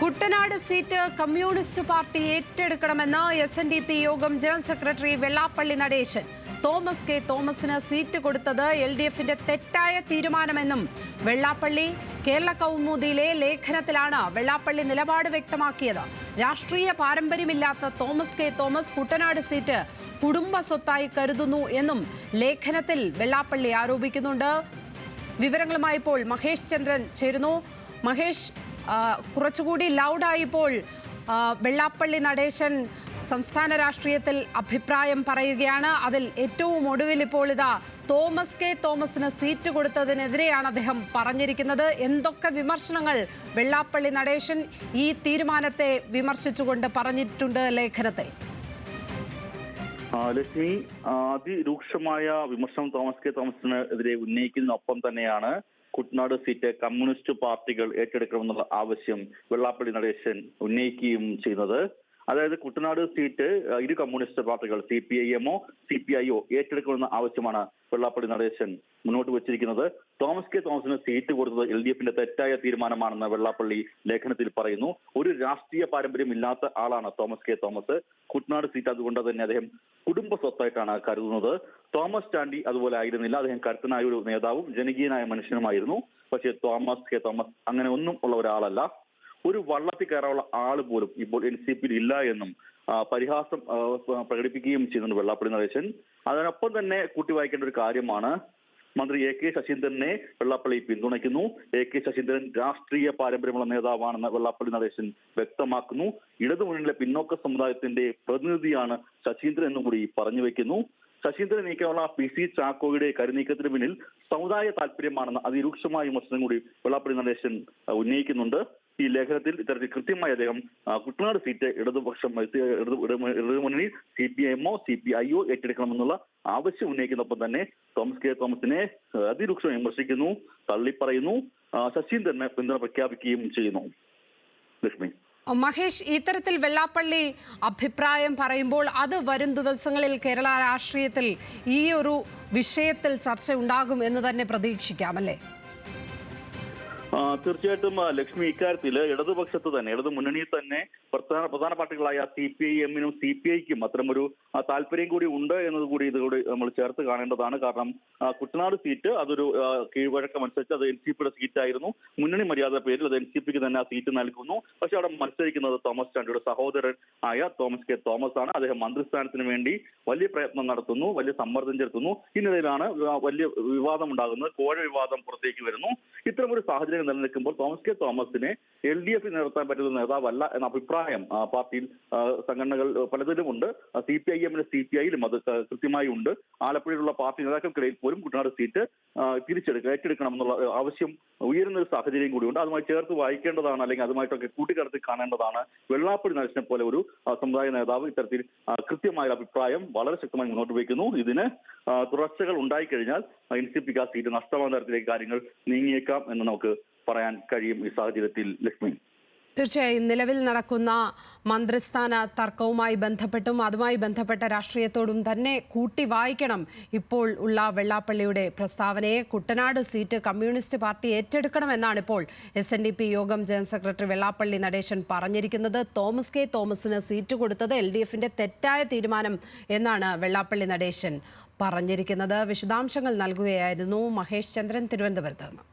Kuttanad seat communist party ഏറ്റെടുക്കണമെന്ന് SNDP യോഗം general secretary Vellappally Natesan. Thomas K തോമസിന് സീറ്റ് കൊടുത്തത് LDFന്റെ തെറ്റായ തീരുമാനമെന്നും വെള്ളാപ്പള്ളി കേരള കൗമുദിയിലെ ലേഖനത്തിലാണ് വെള്ളാപ്പള്ളി നിലപാട് വ്യക്തമാക്കിയത്. രാഷ്ട്രീയ പാരമ്പര്യമില്ലാത്ത തോമസ് കെ തോമസ് കുട്ടനാട് സീറ്റ് കുടുംബ സ്വത്തായി കരുതുന്നു എന്നും ലേഖനത്തിൽ വെള്ളാപ്പള്ളി ആരോപിക്കുന്നുണ്ട്. വിവരങ്ങളുമായി ഇപ്പോൾ മഹേഷ് ചന്ദ്രൻ ചേരുന്നു. മഹേഷ്, കുറച്ചുകൂടി ലൗഡായിപ്പോൾ വെള്ളാപ്പള്ളി നടേശൻ സംസ്ഥാന രാഷ്ട്രീയത്തിൽ അഭിപ്രായം പറയുകയാണ്. അതിൽ ഏറ്റവും ഒടുവിൽ ഇപ്പോൾ ഇതാ തോമസ് കെ തോമസിന് സീറ്റ് കൊടുത്തതിനെതിരെയാണ് അദ്ദേഹം പറഞ്ഞിരിക്കുന്നത്. എന്തൊക്കെ വിമർശനങ്ങൾ വെള്ളാപ്പള്ളി നടേശൻ ഈ തീരുമാനത്തെ വിമർശിച്ചുകൊണ്ട് പറഞ്ഞിട്ടുണ്ട് ലേഖനത്തിൽ? ലക്ഷ്മി, അതിരൂക്ഷമായ വിമർശനം തോമസ് കെ തോമസിന് എതിരെ ഉന്നയിക്കുന്നതിനൊപ്പം തന്നെയാണ് കുട്ടനാട് സീറ്റ് കമ്മ്യൂണിസ്റ്റ് പാർട്ടികൾ ഏറ്റെടുക്കണമെന്നുള്ള ആവശ്യം വെള്ളാപ്പള്ളി നടേശൻ ഉന്നയിക്കുകയും ചെയ്യുന്നത്. അതായത് കുട്ടനാട് സീറ്റ് ഇരു കമ്മ്യൂണിസ്റ്റ് പാർട്ടികൾ CPIM-ഓ CPI-ഓ ഏറ്റെടുക്കണമെന്ന ആവശ്യമാണ് വെള്ളാപ്പള്ളി നടേശൻ മുന്നോട്ട് വെച്ചിരിക്കുന്നത്. തോമസ് കെ തോമസിന് സീറ്റ് കൊടുത്തത് LDFന്റെ തെറ്റായ തീരുമാനമാണെന്ന് വെള്ളാപ്പള്ളി ലേഖനത്തിൽ പറയുന്നു. ഒരു രാഷ്ട്രീയ പാരമ്പര്യം ഇല്ലാത്ത ആളാണ് തോമസ് കെ തോമസ്. കുട്ടനാട് സീറ്റ് അതുകൊണ്ട് തന്നെ അദ്ദേഹം കുടുംബ സ്വത്തായിട്ടാണ് കരുതുന്നത്. തോമസ് ചാണ്ടി അതുപോലെ ആയിരുന്നില്ല. അദ്ദേഹം കരുത്തനായ ഒരു നേതാവും ജനകീയനായ മനുഷ്യനുമായിരുന്നു. പക്ഷേ തോമസ് കെ തോമസ് അങ്ങനെ ഒന്നും ഉള്ള ഒരാളല്ല. ഒരു വള്ളത്തിൽ കയറാനുള്ള ആള് പോലും ഇപ്പോൾ NCPയിൽ ഇല്ല എന്നും പരിഹാസം പ്രകടിപ്പിക്കുകയും ചെയ്യുന്നുണ്ട് വെള്ളാപ്പള്ളി നടേശൻ. അതിനൊപ്പം തന്നെ കൂട്ടി വായിക്കേണ്ട ഒരു കാര്യമാണ്, മന്ത്രി AK ശശീന്ദ്രനെ വെള്ളാപ്പള്ളി പിന്തുണയ്ക്കുന്നു. AK ശശീന്ദ്രൻ രാഷ്ട്രീയ പാരമ്പര്യമുള്ള നേതാവാണെന്ന് വെള്ളാപ്പള്ളി നടേശൻ വ്യക്തമാക്കുന്നു. ഇടതുമുന്നണിയിലെ പിന്നോക്ക സമുദായത്തിന്റെ പ്രതിനിധിയാണ് ശശീന്ദ്രൻ എന്നും കൂടി പറഞ്ഞു വെക്കുന്നു. ശശീന്ദ്രൻ നീക്കാനുള്ള PC ചാക്കോയുടെ കരുനീക്കത്തിന് പിന്നിൽ സമുദായ താല്പര്യമാണെന്ന് അതിരൂക്ഷമായ വിമർശനം കൂടി വെള്ളാപ്പള്ളി നടേശൻ ഉന്നയിക്കുന്നുണ്ട്. ഈ ലേഖനത്തിൽ ഇത്തരത്തിൽ കൃത്യമായി അദ്ദേഹം കുട്ടനാട് സീറ്റ് ഇടതുമുന്നണി CPIM-ഓ CPI-ഓ ഏറ്റെടുക്കണമെന്നുള്ള ആവശ്യം ഉന്നയിക്കുന്നതൊപ്പം തന്നെ തോമസ് കെ തോമസിനെ അതിരൂക്ഷമായി വിമർശിക്കുന്നു, തള്ളിപ്പറയുന്നു. ശശീന്ദ്രന് പിന്തുണ പ്രഖ്യാപിക്കുകയും ചെയ്യുന്നു. ലക്ഷ്മി, മഹേഷ്, ഇത്തരത്തിൽ വെള്ളാപ്പള്ളി അഭിപ്രായം പറയുമ്പോൾ അത് വരും ദിവസങ്ങളിൽ കേരള രാഷ്ട്രീയത്തിൽ ഈ ഒരു വിഷയത്തിൽ ചർച്ച ഉണ്ടാകും എന്ന് തന്നെ പ്രതീക്ഷിക്കാമല്ലേ? തീർച്ചയായിട്ടും ലക്ഷ്മി, ഇക്കാര്യത്തിൽ ഇടതുപക്ഷത്ത് തന്നെ ഇടതു മുന്നണിയിൽ തന്നെ പ്രധാന പാർട്ടികളായ CPIM-നും CPI-ക്കും അത്തരമൊരു താല്പര്യം കൂടി ഉണ്ട് എന്നത് കൂടി ഇതുകൂടി നമ്മൾ ചേർത്ത് കാണേണ്ടതാണ്. കാരണം കുട്ടനാട് സീറ്റ് അതൊരു കീഴ്വഴക്കം അനുസരിച്ച് അത് NCPയുടെ സീറ്റായിരുന്നു. മുന്നണി മര്യാദ പേരിൽ അത് NCPക്ക് തന്നെ ആ സീറ്റ് നൽകുന്നു. പക്ഷെ അവിടെ മത്സരിക്കുന്നത് തോമസ് ചാണ്ടിയുടെ സഹോദരൻ ആയ തോമസ് കെ തോമസ് ആണ്. അദ്ദേഹം മന്ത്രിസ്ഥാനത്തിന് വേണ്ടി വലിയ പ്രയത്നം നടത്തുന്നു, വലിയ സമ്മർദ്ദം ചെലുത്തുന്നു. ഇതിനിടയിലാണ് വലിയ വിവാദം ഉണ്ടാകുന്നത്. കോഴ വിവാദം പുറത്തേക്ക് വരുന്നു. ഇത്തരമൊരു സാഹചര്യം നിലനിൽക്കുമ്പോൾ തോമസ് കെ തോമസിനെ LDF നിർത്താൻ പറ്റുന്ന നേതാവല്ല എന്ന അഭിപ്രായം പാർട്ടിയിൽ സംഘടനകൾ പലതിലുമുണ്ട്. CPIM-നും CPI-ലും അത് കൃത്യമായി ഉണ്ട്. ആലപ്പുഴയിലുള്ള പാർട്ടി നേതാക്കൾക്കിടയിൽ പോലും കുട്ടനാട് സീറ്റ് ഏറ്റെടുക്കണം എന്നുള്ള ആവശ്യം ഉയരുന്ന ഒരു സാഹചര്യം കൂടിയുണ്ട്. അതുമായി ചേർത്ത് വായിക്കേണ്ടതാണ്, അല്ലെങ്കിൽ അതുമായിട്ടൊക്കെ കൂട്ടിക്കടത്തി കാണേണ്ടതാണ്. വെള്ളാപ്പള്ളി നടേശനെ പോലെ ഒരു സമുദായ നേതാവ് ഇത്തരത്തിൽ കൃത്യമായ അഭിപ്രായം വളരെ ശക്തമായി മുന്നോട്ട് വയ്ക്കുന്നു. ഇതിന് തുടർച്ചകൾ ഉണ്ടായിക്കഴിഞ്ഞാൽ NCPക്ക് ആ സീറ്റ് നഷ്ടമാകുന്ന തരത്തിലേക്ക് കാര്യങ്ങൾ നീങ്ങിയേക്കാം എന്ന് നമുക്ക് പറയാൻ കഴിയും ഈ സാഹചര്യത്തിൽ. ലക്ഷ്മി, തീർച്ചയായും നിലവിൽ നടക്കുന്ന മന്ത്രിസ്ഥാന തർക്കവുമായി ബന്ധപ്പെട്ടും അതുമായി ബന്ധപ്പെട്ട രാഷ്ട്രീയത്തോടും തന്നെ കൂട്ടി വായിക്കണം ഇപ്പോൾ ഉള്ള വെള്ളാപ്പള്ളിയുടെ പ്രസ്താവനയെ. കുട്ടനാട് സീറ്റ് കമ്മ്യൂണിസ്റ്റ് പാർട്ടി ഏറ്റെടുക്കണമെന്നാണ് ഇപ്പോൾ SNDP യോഗം ജനറൽ സെക്രട്ടറി വെള്ളാപ്പള്ളി നടേശൻ പറഞ്ഞിരിക്കുന്നത്. തോമസ് കെ തോമസിന് സീറ്റ് കൊടുത്തത് LDFന്റെ തെറ്റായ തീരുമാനം എന്നാണ് വെള്ളാപ്പള്ളി നടേശൻ പറഞ്ഞിരിക്കുന്നത്. വിശദാംശങ്ങൾ നൽകുകയായിരുന്നു മഹേഷ് ചന്ദ്രൻ, തിരുവനന്തപുരത്ത് നിന്ന്.